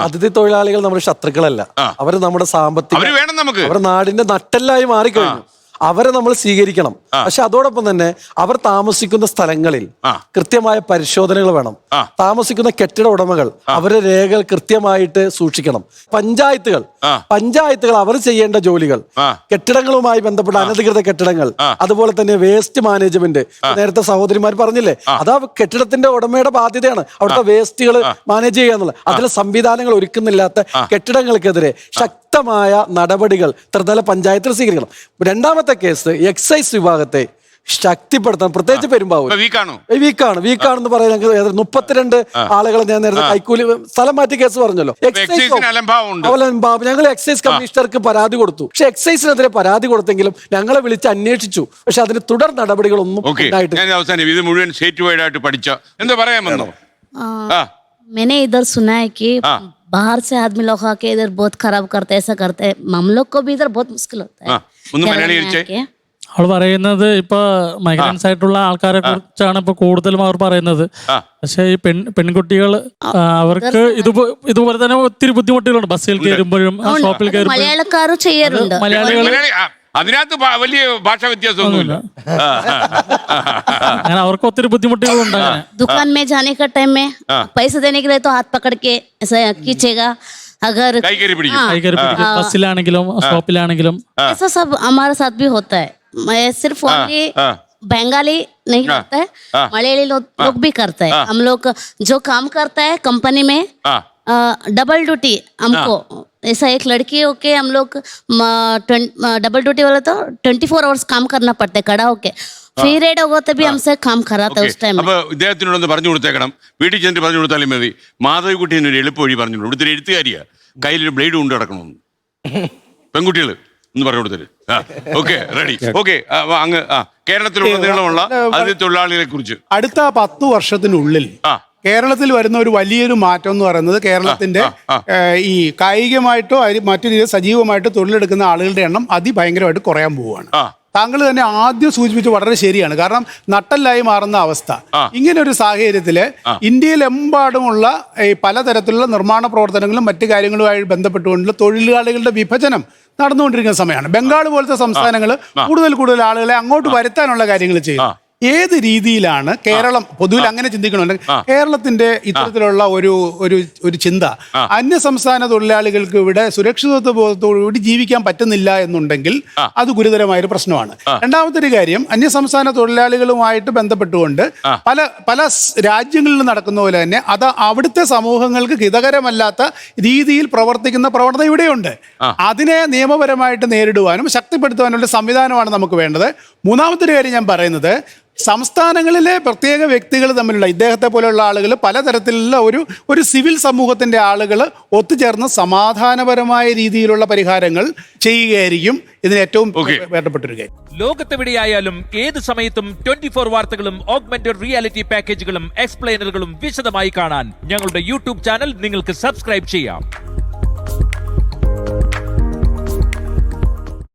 അതിഥി തൊഴിലാളികൾ നമ്മുടെ ശത്രുക്കളല്ല, അവർ നമ്മുടെ സാമ്പത്തിക, അവർ നാടിന്റെ നട്ടെല്ലായി മാറിക്കഴിഞ്ഞു. അവരെ നമ്മൾ സ്വീകരിക്കണം. പക്ഷെ അതോടൊപ്പം തന്നെ അവർ താമസിക്കുന്ന സ്ഥലങ്ങളിൽ കൃത്യമായ പരിശോധനകൾ വേണം. താമസിക്കുന്ന കെട്ടിട ഉടമകൾ അവരുടെ രേഖകൾ കൃത്യമായിട്ട് സൂക്ഷിക്കണം. പഞ്ചായത്തുകൾ അവർ ചെയ്യേണ്ട ജോലികൾ, കെട്ടിടങ്ങളുമായി ബന്ധപ്പെട്ട അനധികൃത കെട്ടിടങ്ങൾ, അതുപോലെ തന്നെ വേസ്റ്റ് മാനേജ്മെന്റ്, നേരത്തെ സഹോദരിമാർ പറഞ്ഞില്ലേ, അതാ കെട്ടിടത്തിന്റെ ഉടമയുടെ ബാധ്യതയാണ് അവിടുത്തെ വേസ്റ്റുകൾ മാനേജ് ചെയ്യുക എന്നുള്ളത്. അതിലെ സംവിധാനങ്ങൾ ഒരുക്കുന്നില്ലാത്ത കെട്ടിടങ്ങൾക്കെതിരെ ശക്തമായ നടപടികൾ ത്രിതല പഞ്ചായത്തിൽ സ്വീകരിക്കണം. രണ്ടാമത്തെ കേസ് എക്സൈസ് വിഭാഗത്തെ ശക്തിപ്പെടുത്തണം. പ്രത്യേകിച്ച് പെരുമ്പാവൂർ വീക്കാണെന്ന് പറയാൻ 32 ആളുകളെ ഞാൻ നേരത്തെ കൈക്കൂലി സ്ഥലം മാറ്റി കേസ് പറഞ്ഞല്ലോ. ഞങ്ങൾ എക്സൈസ് കമ്മീഷണർക്ക് പരാതി കൊടുത്തു. പക്ഷെ എക്സൈസിനെതിരെ പരാതി കൊടുത്തെങ്കിലും ഞങ്ങളെ വിളിച്ച് അന്വേഷിച്ചു. പക്ഷെ അതിന് തുടർ നടപടികളൊന്നും मैंने इधर सुना है कि बाहर से आदमी लोग आके इधर बहुत खराब करते, ऐसा करते, हम लोग को भी इधर बहुत मुश्किल होता है. അവൾ പറയുന്നത് ഇപ്പൊ മൈഗ്രൻസ് ആയിട്ടുള്ള ആൾക്കാരെ കുറിച്ചാണ് ഇപ്പൊ കൂടുതലും അവർ പറയുന്നത്. പക്ഷെ ഈ പെൺകുട്ടികൾ അവർക്ക് ഇതുപോലെ തന്നെ ഒത്തിരി ബുദ്ധിമുട്ടുകളുണ്ട്. ബസ്സിൽ കയറുമ്പോഴും ഷോപ്പിൽ കയറുമ്പോഴും മലയാളികൾ അതിനകത്ത് വലിയ ഭാഷാ വ്യത്യാസമൊന്നുമില്ല. അങ്ങനെ അവർക്ക് ഒത്തിരി ബുദ്ധിമുട്ടുകളുണ്ട്. दुकान में जाने का टाइम में पैसे देने के लिए तो हाथ पकड़ के ऐसा खींचेगा. अगर ബസ്സിലാണെങ്കിലും ഷോപ്പിലാണെങ്കിലും ऐसा सब हमारे साथ भी होता है. मैं सिर्फ ओनली बंगाली नहीं करता है, मलयाली लोग भी करते हैं. हम लोग जो काम करता है कंपनी में डबल ड्यूटी हमको, ऐसा एक लड़की होके हम लोग डबल ड्यूटी वाला तो 24 आवर्स काम करना पड़ता है खड़ा होके. പീരിയഡ് होते हमसे काम कराता है उस टाइम. അപ്പൊ ഇദ്ദേഹത്തിനോടൊന്ന് പറഞ്ഞു കൊടുത്തേക്കണം, വീട്ടിൽ ചെന്നിട്ട് പറഞ്ഞു കൊടുത്താലും മതി. മാധവിക്കുട്ടി ഒരു എളുപ്പ വഴി പറഞ്ഞു, ഇവിടുത്തെ എഴുത്തുകാരിയാ, കയ്യിലൊരു ബ്ലേഡ് കൊണ്ട് കിടക്കണമെന്ന്. പെൺകുട്ടികൾ ഒന്ന് പറഞ്ഞു കൊടുത്തത്. Okay, ready. ഓക്കെ, അങ്ങ് കേരളത്തിലുടനീളമുള്ള അതിഥി തൊഴിലാളികളെ കുറിച്ച് അടുത്ത 10 വർഷത്തിനുള്ളിൽ കേരളത്തിൽ വരുന്ന ഒരു വലിയൊരു മാറ്റം എന്ന് പറയുന്നത് കേരളത്തിന്റെ ഈ കായികമായിട്ടോ മറ്റു രീതിയിൽ സജീവമായിട്ടോ തൊഴിലെടുക്കുന്ന ആളുകളുടെ എണ്ണം അതിഭയങ്കരമായിട്ട് കുറയാൻ പോവുകയാണ്. താങ്കൾ തന്നെ ആദ്യം സൂചിപ്പിച്ച് വളരെ ശരിയാണ്. കാരണം നട്ടല്ലായി മാറുന്ന അവസ്ഥ. ഇങ്ങനെ ഒരു സാഹചര്യത്തില് ഇന്ത്യയിലെമ്പാടുമുള്ള പലതരത്തിലുള്ള നിർമ്മാണ പ്രവർത്തനങ്ങളും മറ്റു കാര്യങ്ങളുമായി ബന്ധപ്പെട്ടുകൊണ്ടുള്ള തൊഴിലാളികളുടെ വിഭജനം നടന്നുകൊണ്ടിരിക്കുന്ന സമയമാണ്. ബംഗാൾ പോലത്തെ സംസ്ഥാനങ്ങൾ കൂടുതൽ ആളുകളെ അങ്ങോട്ട് വരുത്താനുള്ള കാര്യങ്ങൾ ചെയ്യും. ഏത് രീതിയിലാണ് കേരളം പൊതുവിൽ അങ്ങനെ ചിന്തിക്കണമെങ്കിൽ കേരളത്തിന്റെ ഇത്തരത്തിലുള്ള ഒരു ചിന്ത അന്യ സംസ്ഥാന തൊഴിലാളികൾക്ക് ഇവിടെ സുരക്ഷിതത്വ ബോധത്തോടുകൂടി ജീവിക്കാൻ പറ്റുന്നില്ല എന്നുണ്ടെങ്കിൽ അത് ഗുരുതരമായൊരു പ്രശ്നമാണ്. രണ്ടാമത്തെ ഒരു കാര്യം, അന്യ സംസ്ഥാന തൊഴിലാളികളുമായിട്ട് ബന്ധപ്പെട്ടുകൊണ്ട് പല രാജ്യങ്ങളിൽ നടക്കുന്ന പോലെ തന്നെ അത് അവിടുത്തെ സമൂഹങ്ങൾക്ക് ഹിതകരമല്ലാത്ത രീതിയിൽ പ്രവർത്തിക്കുന്ന പ്രവണത ഇവിടെയുണ്ട്. അതിനെ നിയമപരമായിട്ട് നേരിടുവാനും ശക്തിപ്പെടുത്തുവാനുള്ള സംവിധാനമാണ് നമുക്ക് വേണ്ടത്. മൂന്നാമത്തെ ഒരു കാര്യം ഞാൻ പറയുന്നത്, സംസ്ഥാനങ്ങളിലെ പ്രത്യേക വ്യക്തികൾ തമ്മിലുള്ള ഇദ്ദേഹത്തെ പോലെയുള്ള ആളുകൾ പലതരത്തിലുള്ള ഒരു സിവിൽ സമൂഹത്തിന്റെ ആളുകൾ ഒത്തുചേർന്ന് സമാധാനപരമായ രീതിയിലുള്ള പരിഹാരങ്ങൾ ചെയ്യുകയായിരിക്കും ഇതിന് ഏറ്റവും വേണ്ടപ്പെട്ടൊരു കാര്യം. ലോകത്തെവിടെയായാലും ഏത് സമയത്തും 24 വാർത്തകളും ഓഗ്മെന്റഡ് റിയാലിറ്റി പാക്കേജുകളും എക്സ്പ്ലെയിനറുകളും വിശദമായി കാണാൻ ഞങ്ങളുടെ യൂട്യൂബ് ചാനൽ നിങ്ങൾക്ക് സബ്സ്ക്രൈബ് ചെയ്യാം.